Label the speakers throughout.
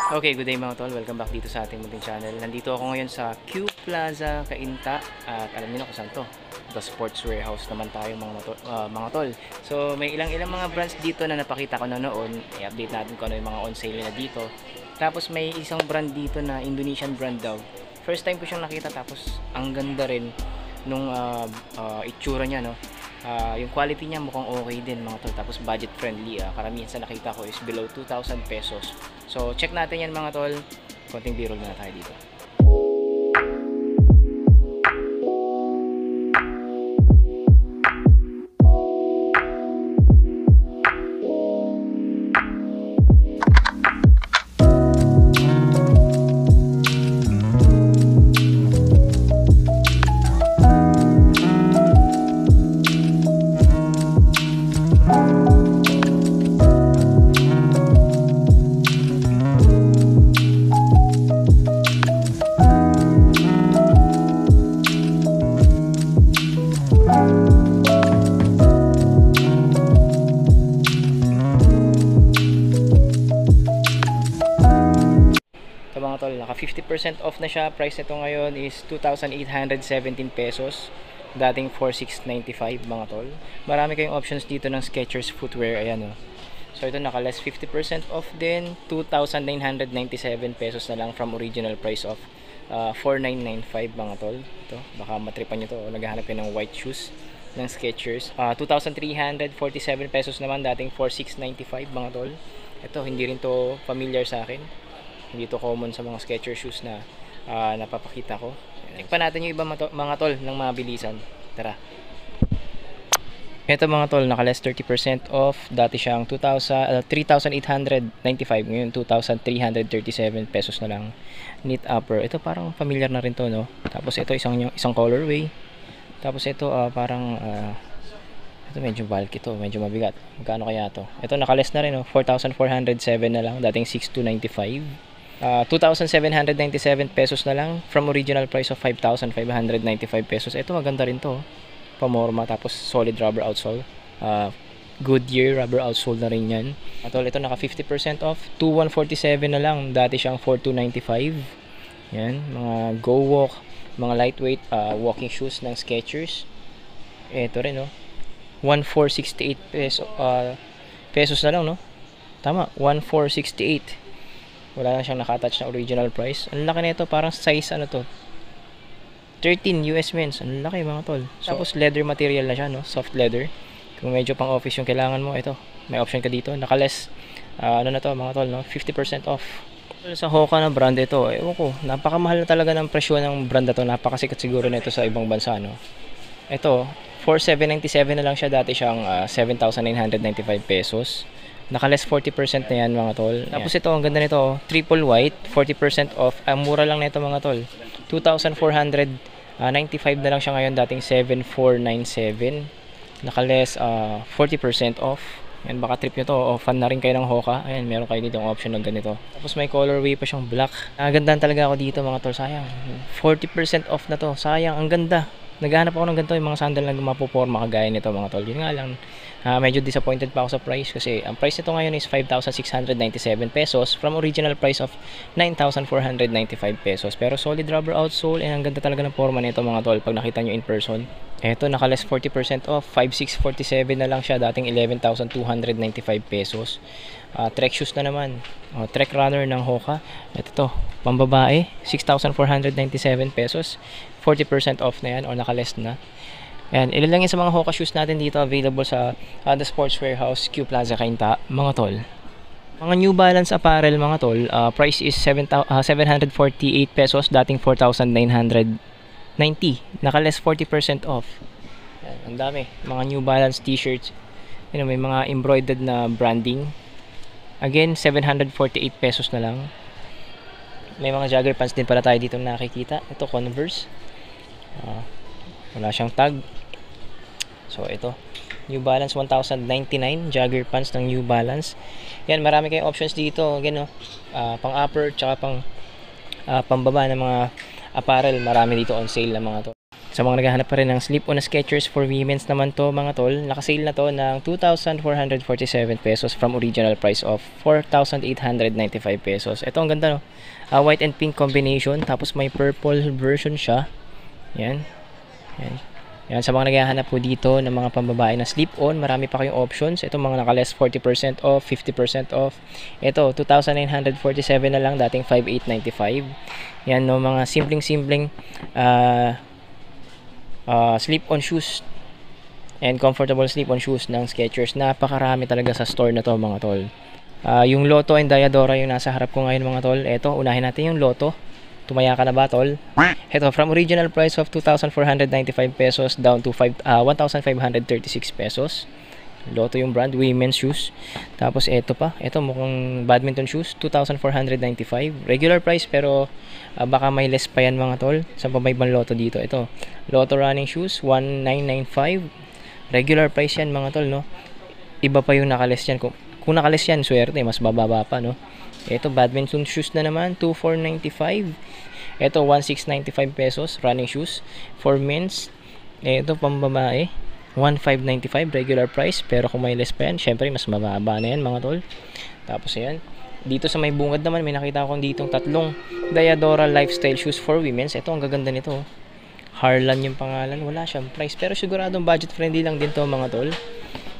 Speaker 1: Okay, good day mga tol. Welcome back dito sa ating munting channel. Nandito ako ngayon sa Q Plaza, Cainta. At alam niyo na kung saan to. The Sports Warehouse naman tayo mga tol. So may ilang mga brands dito na napakita ko na noon. I-update natin kung ano yung mga on sale na dito. Tapos may isang brand dito na Indonesian brand daw. First time ko siyang nakita, tapos ang ganda rin nung itsura niya, no. Yung quality niya mukhang okay din mga tol, tapos budget friendly. Karamihan sa nakita ko is below 2,000 pesos. So check natin yan mga tol. Konting b-roll na tayo dito. Mga tol, naka 50% off na siya. Price nito ngayon is 2,817 pesos, dating 4,695 mga tol. Marami kayong options dito ng Skechers footwear, ayan, oh. So ito naka less 50% off din, 2,997 pesos na lang from original price of 4,995 mga tol. Ito, baka matripan nyo to, naghahanap kayo ng white shoes ng Skechers. 2,347 pesos naman, dating 4,695 mga tol. Ito, hindi rin to familiar sa akin. Hindi to common sa mga Skechers shoes na napapakita ko. Tikpan natin yung iba mga tol ng mabilisan. Tara. Ito mga tol, naka less 30% off. Dati siyang 3,895, ngayon 2,337 pesos na lang. Knit upper. Ito parang familiar na rin to, no? Tapos ito isang colorway. Tapos ito parang ito medyo bulky to, medyo mabigat. Magkano kaya to? Ito naka less na rin, no? 4,407 na lang, dating 6,295. 2,797 pesos na lang from original price of 5,595 pesos. Ito maganda rin to, pamorma, tapos solid rubber outsole. Goodyear rubber outsole na rin yan. Atol, ito naka 50% off, 2,147 na lang, dati siyang 4,295. Yan, mga go walk, mga lightweight walking shoes ng Skechers. Ito rin, no, 1,468 pesos na lang, no? Tama, 1,468. Wala lang siyang naka-attach na original price. Ang laki nito, parang size ano to, 13 US men's. Ang laki mga tol. Tapos leather material na siya, no? Soft leather. Kung medyo pang office yung kailangan mo, ito, may option ka dito. Naka-less ano na to mga tol, no? 50% off. Sa Hoka na brand ito, ewan ko, napakamahal na talaga ng presyo ng brand na to. Napakasikat siguro nito sa ibang bansa, no? Ito, 4,797 na lang siya. Dati siyang 7,995 pesos. Naka-less 40% na yan mga tol. Tapos ito, ang ganda nito, triple white, 40% off. Mura lang nito mga tol. 2,495 na lang siya ngayon, dating 7,497. Naka-less 40% off. Yan, baka trip nyo to, o fan na rin kayo ng Hoka. Ayan, meron kayo dito ang option ng ganito. Tapos may colorway pa siyang black. Nagandaan talaga ako dito mga tol, sayang. 40% off na to, sayang, ang ganda. Naghahanap ako ng ganito, yung mga sandal na mapuporma kagaya nito mga tol. Yun nga lang, medyo disappointed pa ako sa price, kasi ang price nito ngayon is 5,697 pesos from original price of 9,495 pesos. Pero solid rubber outsole, and ang ganda talaga ng forma nito mga tol pag nakita nyo in person. Eto, naka less 40% off, 5,647 na lang siya, dating 11,295 pesos. Trek shoes na naman, Trek runner ng Hoka. Ito to, pambabae, 6,497 pesos. 40% off na yan, or naka-less na. Ayan, ilan lang yan sa mga Hoka shoes natin dito, available sa The Sports Warehouse, Q Plaza, Cainta, mga tol. Mga New Balance apparel mga tol, price is 748 pesos, dating 4,990. Naka-less 40% off. Ayan, ang dami. Mga New Balance t-shirts, may mga embroidered na branding. Again, 748 pesos na lang. May mga jogger pants din pala tayo dito nakikita. Ito, Converse. Wala siyang tag. So ito, New Balance 1,099, jogger pants ng New Balance. Yan, marami kayong options dito. Again, pang upper tsaka pang pambaba ng mga apparel. Marami dito on sale na mga to. Sa mga naghahanap pa rin ng slip-on na Skechers for women's naman to mga tol, nakasale na to ng 2,447 pesos from original price of 4,895 pesos. Ito ang ganda no. White and pink combination, tapos may purple version siya. Yan. Yan. Yan, sa mga naghahanap po dito ng mga pambabae na slip-on, marami pa kayong options. Ito mga naka-less 40% off, 50% off. Ito, 2,947 na lang, dating 5,895. Yan no, mga simpleng-simpleng slip-on shoes and comfortable slip-on shoes ng Skechers. Napakarami talaga sa store na to mga tol. Yung Lotto and Diadora yung nasa harap ko ngayon mga tol. Ito, unahin natin yung Lotto. Tumaya ka na ba tol? Ito, from original price of 2,495 pesos down to 1,536 pesos. Lotto yung brand, women's shoes. Tapos ito pa, ito mukhang badminton shoes, 2,495. Regular price pero baka may less pa yan mga tol. Sa pa may ibang Lotto dito. Ito, Lotto running shoes, 1,995. Regular price yan mga tol, no? Iba pa yung nakaless yan. Kung nakaless yan, swerte, mas bababa pa, no? Ito, badminton shoes na naman, 2,495. Ito, 1,695 pesos, running shoes. For men's, ito, pambabae, 1,595 regular price. Pero kung may less pa yan, syempre, mas mababa na yan, mga tol. Tapos, ayan. Dito sa may bungad naman, may nakita akong ditong tatlong Diadora lifestyle shoes for women's. Ito, ang gaganda nito. Harlan yung pangalan. Wala siyang price. Pero siguradong budget friendly lang din to, mga tol.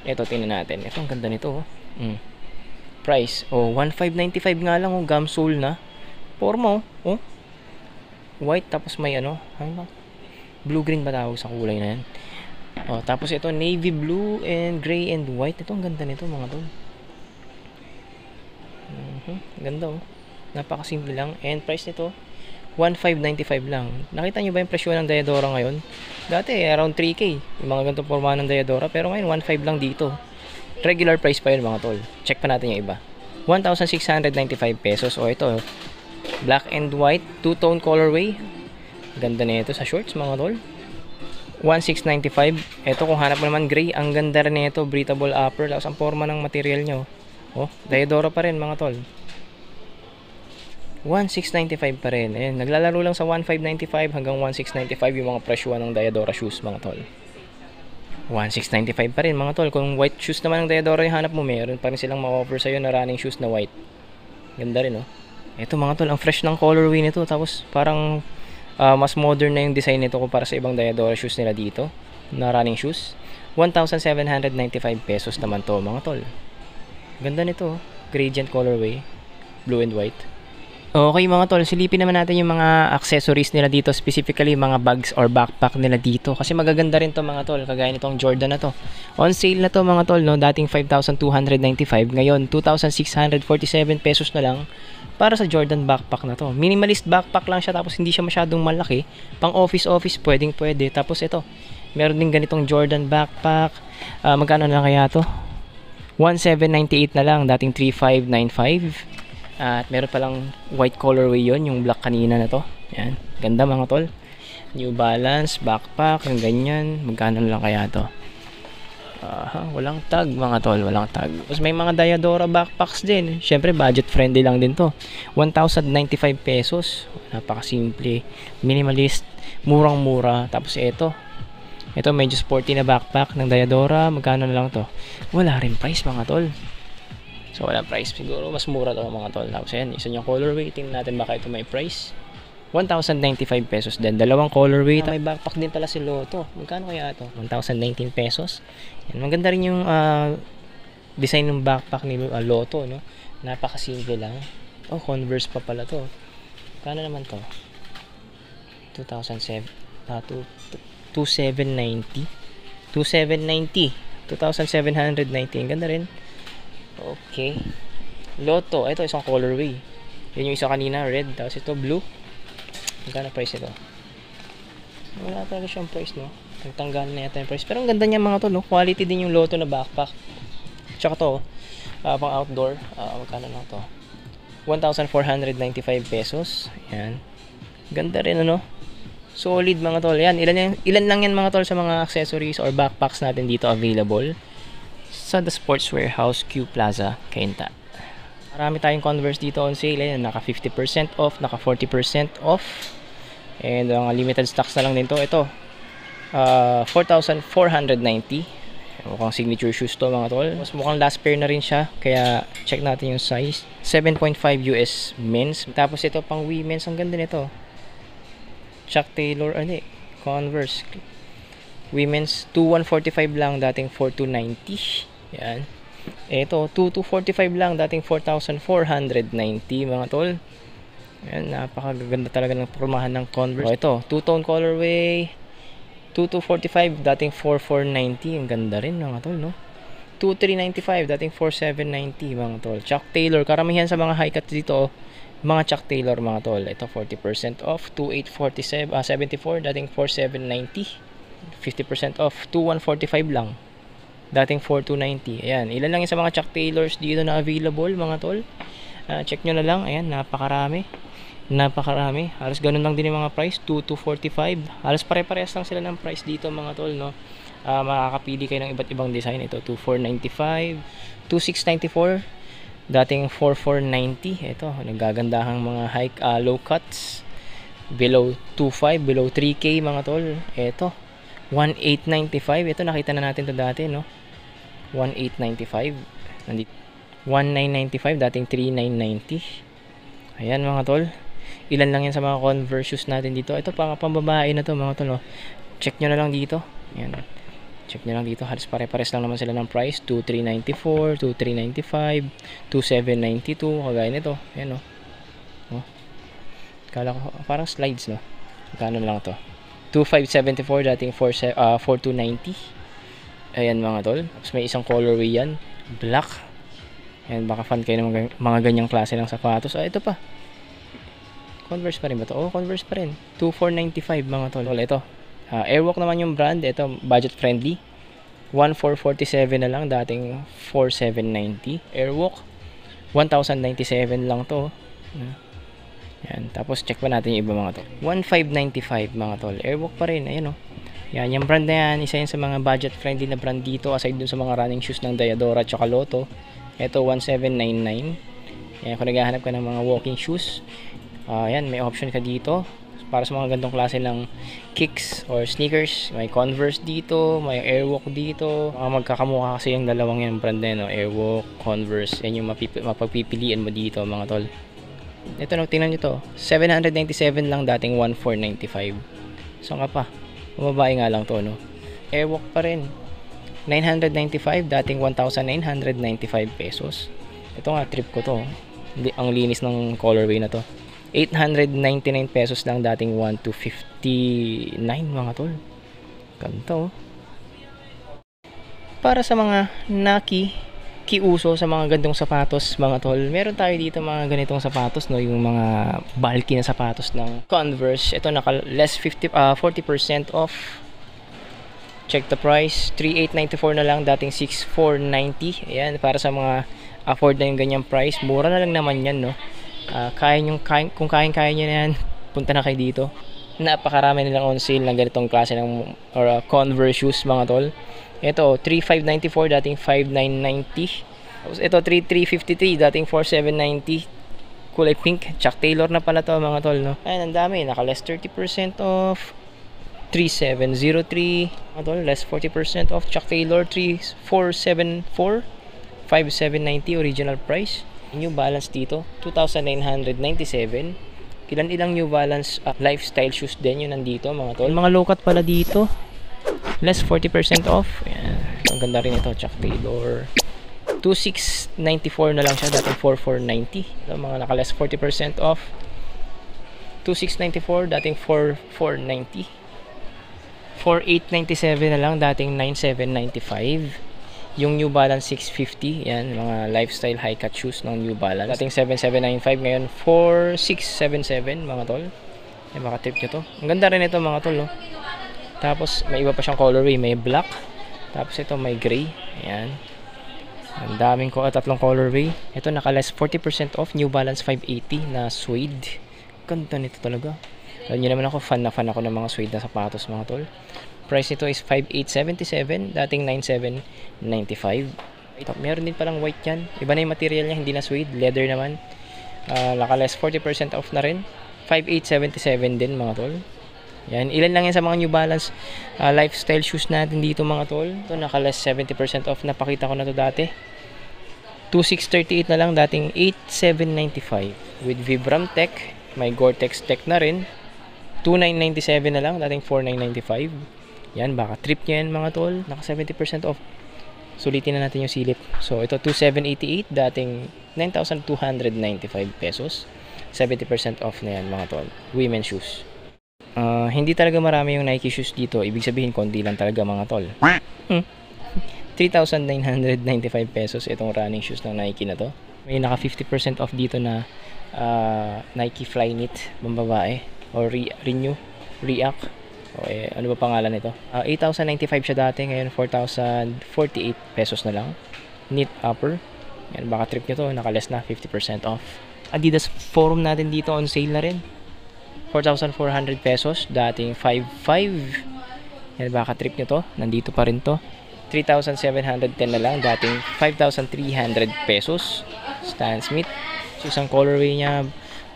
Speaker 1: Ito, tingnan natin. Ito, ang ganda nito. Price. 1,595 nga lang. Gum sole na. Forma, white, tapos may blue-green ba tawag sa kulay na yan? Tapos ito, navy blue and gray and white. Ito, ang ganda nito, mga tol. Ganda, napakasimple lang. And price nito, 1,595 lang. Nakita nyo ba yung presyo ng Diadora ngayon? Dati, around 3K. Yung mga ganitong forma ng Diadora. Pero ngayon, 1,500 lang dito. Regular price pa yun mga tol. Check pa natin yung iba. 1,695 pesos. Ito, black and white, two-tone colorway. Ganda na ito sa shorts mga tol. 1,695. Ito kung hanap mo naman gray, ang ganda rin nito, breathable upper. Tapos ang forma ng material nyo. Diadora pa rin mga tol. 1,695 pa rin. Ayan, naglalaro lang sa 1,595 hanggang 1,695 yung mga presyuan ng Diadora shoes mga tol. 1,695 pa rin mga tol. Kung white shoes naman ng Diadora yung hanap mo, meron pa rin silang ma-offer sa'yo na running shoes na white. Ganda rin Ito mga tol, ang fresh ng colorway nito. Tapos parang mas modern na yung design nito kumpara sa ibang Diadora shoes nila dito na running shoes. 1,795 pesos naman to mga tol. Ganda nito, gradient colorway, blue and white. Okay mga tol, silipin naman natin yung mga accessories nila dito, specifically mga bags or backpack nila dito kasi magaganda rin to mga tol, kagaya nitong Jordan na to. On sale na to mga tol, dating 5,295, ngayon 2,647 pesos na lang para sa Jordan backpack na to. Minimalist backpack lang siya, tapos hindi siya masyadong malaki, pang office pwede. Tapos ito, meron din ganitong Jordan backpack. Magkano na kaya to? 1,798 na lang, dating 3,595. At meron palang white colorway yon, yung black kanina na to. Yan, ganda mga tol. New Balance backpack, yung ganyan. Magkano lang kaya to? Walang tag mga tol, walang tag. Tapos may mga Diadora backpacks din. Syempre budget friendly lang din to. 1,095 pesos. Napakasimple, minimalist, murang-mura. Tapos ito medyo sporty na backpack ng Diadora. Magkano na lang to? Wala rin price mga tol. So wala price, siguro mas mura to mga tol. Tapos yan, isa yung colorway, tingnan natin baka ito may price. 1,095 pesos din, dalawang colorway. May backpack din pala si Lotto. Magkano kaya ito? 1,019 pesos. Yan, maganda rin yung design ng backpack ni Lotto, no? Napakasimple lang. Converse pa pala to. Magkano naman to? 2,790. 2,790. 2,790. Ganda rin. Okay. Lotto. Ito isang colorway. Yan yung isa kanina, red. Tapos ito, blue. Magkano price ito? Wala talaga siyang price, no? Nagtanggal na yata yung price. Pero ang ganda niya mga to, no? Quality din yung Lotto na backpack. Tsaka to, pang outdoor. Magkano lang to? 1,495 pesos. Yan. Ganda rin, ano? Solid mga tol. Yan. Ilan lang yan mga tol sa mga accessories or backpacks natin dito available sa The Sports Warehouse Q Plaza, Cainta. Marami tayong Converse dito on sale. Ayan, naka 50% off, naka 40% off. And limited stocks na lang din to. Ito, 4,490. Mukhang signature shoes to mga tol. Mas mukhang last pair na rin siya. Kaya check natin yung size. 7.5 US men's. Tapos ito pang women's. Ang ganda nito. Chuck Taylor. Converse. Women's 2,145 lang. Dating 4,290. Yan. Ito 2,245 lang. Dating 4,490 mga tol. Yan. Napakaganda talaga ng pormahan ng Converse. Ito. Two-tone colorway. 2,245 dating 4,490. Ang ganda rin mga tol, no? 2,395 dating 4,790 mga tol. Chuck Taylor, karamihan sa mga high cut dito, mga Chuck Taylor mga tol. Ito 40% off, 2,874 dating 4,790. 50% off, 2,145 lang. Dating 4,290. Ayan, ilan lang yung sa mga Chuck Taylors dito na available mga tol. Check nyo na lang. Ayan, napakarami. Halos ganun lang din yung mga price, 2,245. Halos pare-parehas lang sila ng price dito mga tol, no? Makakapili kayo ng iba't ibang design. Ito 2,495, 2,694 dating 4,490. Ito nagagandahang mga high low cuts below 2,500, below 3K mga tol. Ito 1,895. Ito nakita na natin to dati, no? 1,895. Nandito 1,995 dating 3,990. Ayan mga tol. Ilan lang yan sa mga Converse shoes natin dito. Ito pambabae na to mga tol, no? Check nyo na lang dito. Ayan. Check nyo lang dito. Halos pare-pares lang naman sila ng price. 2,394, 2,395, 2,792. Kagaya nito. Ayan, no? Oh. Kala ko parang slides, no? Magkano lang to? 2,574 dating 4,290. Ayan mga tol. Tapos may isang colorway yan. Black. Ayan, baka fan kayo ng mga ganyang klase ng sapatos. Ito pa. Converse pa rin ba ito? Oh, Converse pa rin. 2,495 mga tol. Ito. Airwalk naman yung brand. Ito, budget friendly. 1,447 na lang. Dating 4,790. Airwalk. 1,097 lang to. Yan. Tapos, check pa natin yung iba mga tol. 1,595 mga tol. Airwalk pa rin. Ayan, oh. Yan. Yung brand na yan. Isa yan sa mga budget friendly na brand dito. Aside dun sa mga running shoes ng Diadora at Lotto. Ito, 1,799. Yan. Kung naghahanap ka ng mga walking shoes. Yan, may option ka dito para sa mga gantong klase ng kicks or sneakers. May Converse dito, may Airwalk dito. Magkakamukha kasi yung dalawang yan brand na yun, no? Airwalk, Converse. Yan yung mapagpipilian mo dito mga tol. Ito, tingnan nyo to. 797 lang, dating 1,495. So nga pa, bumabae nga lang to, no? Airwalk pa rin. 995, dating 1,995 pesos. Ito nga, trip ko to. Ang linis ng colorway na to. 899 pesos lang, dating 1,259 mga tol. Ganito. Para sa mga kiuso sa mga gandong sapatos mga tol, meron tayo dito mga ganitong sapatos, no? Yung mga bulky na sapatos ng Converse. Ito naka less 40% off. Check the price, 3,894 na lang, dating 6,490. Ayan, para sa mga afford na yung ganyang price, mura na lang naman yan, no? Kung kaya nyo na yan, punta na kayo dito. Napakarami nilang on sale ng ganitong klase ng Converse shoes mga tol. Ito 3,594 dating 5,990. Tapos ito 3,353 dating 4,790. Kulay pink. Chuck Taylor na pala to mga tol, no? Ayan, ang dami. Naka less 30% off. 3,703 mga tol. Less 40% off. Chuck Taylor 3,474. 5,790 original price. New Balance dito 2,997. Ilang New Balance lifestyle shoes din yun nandito mga tol. Mga low cut pala dito, less 40% off. Ayan. Ang ganda rin ito, Chuck Taylor. 2,694 na lang siya, dating 4,490. So, mga naka less 40% off. 2,694 dating 4,490. 4,897 na lang, dating 9,795. Yung New Balance 650, yan, mga lifestyle high cut shoes ng New Balance. Dating 7,795, ngayon 4,677 mga tol. Ay, baka trip nyo to. Ang ganda rin ito mga tol, no? Tapos may iba pa siyang colorway, may black. Tapos ito may gray. Ayan. Ang daming tatlong colorway. Ito naka less 40% off, New Balance 580 na suede. Ganda nito talaga. Alam nyo naman ako, fan ako ng mga suede na sapatos mga tol. Price nito is 5,877, dating 9,795. Meron din palang white yan. Iba na yung material niya, hindi na suede, leather naman. Naka less 40% off na rin. 5,877 din mga tol. Yan, ilan lang yan sa mga New Balance lifestyle shoes natin dito mga tol. Ito, naka-less 70% off. Napakita ko na to dati. 2,638 na lang, dating 8,795. With Vibram Tech, may Gore-Tex Tech na rin. 2,997 na lang, dating 4,995. Yan, baka trip nyo yan mga tol. Naka 70% off. Sulitin na natin yung silip. So, ito 2,788, dating 9,295 pesos. 70% off na yan mga tol. Women's shoes. Hindi talaga marami yung Nike shoes dito. Ibig sabihin, konti lang talaga mga tol. 3,995 pesos itong running shoes ng Nike na to. May naka 50% off dito na Nike Flyknit pambabae o React. Ano ba pangalan nito? 8,095 siya dati, ngayon 4,048 pesos na lang. Knit upper. Yan, baka trip nyo to, naka-less na 50% off. Adidas Forum natin dito on sale na rin. 4,400 pesos, dating 5,500. Yan, baka trip nyo to, nandito pa rin to. 3,710 na lang, dating 5,300 pesos. Stan Smith, isang colorway niya,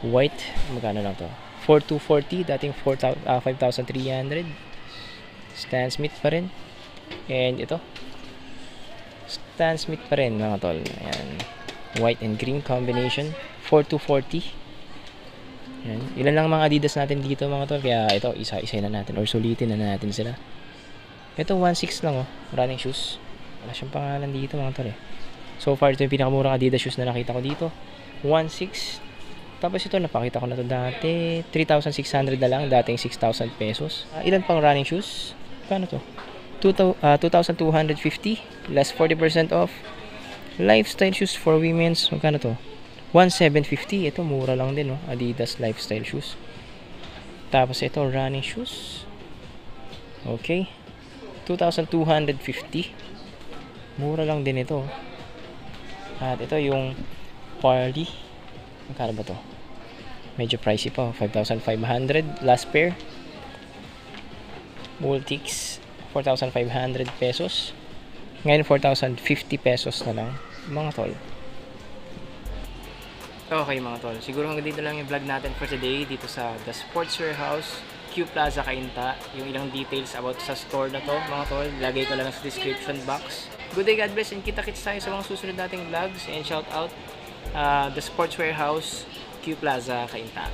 Speaker 1: white, magkano lang to? 4,240, dating 5,300. Stan Smith pa rin. And ito, Stan Smith pa rin mga tol. Ayan, white and green combination, 4,240. Yan. Ilan lang mga Adidas natin dito mga tol, kaya ito isa-isa na natin or sulitin na natin sila. Ito 1.6 lang running shoes. Wala siyang pangalan dito mga tol So far ito yung pinakamurang Adidas shoes na nakita ko dito. 1.6. Tapos ito napakita ko na to dati, 3,600 na lang, dating 6,000 pesos. Ilan pang running shoes? Paano to? 2,250 less 40% off. Lifestyle shoes for women's, magkano to? 1,750. Ito mura lang din Adidas lifestyle shoes. Tapos ito running shoes. Okay. 2,250. Mura lang din ito. At ito yung Parley. Magkano ba to? Medyo pricey pa. 5,500 last pair. Multics 4,500 pesos. Ngayon 4,050 pesos na lang mga tol. Okay mga tol, siguro hanggang dito lang yung vlog natin for today dito sa The Sportswear House, Q Plaza, Cainta. Yung ilang details about sa store na to mga tol, lagay ko lang sa description box. Good day, God bless, and kita-kits tayo sa mga susunod nating vlogs. And shout out The Sportswear House, Q Plaza, Cainta.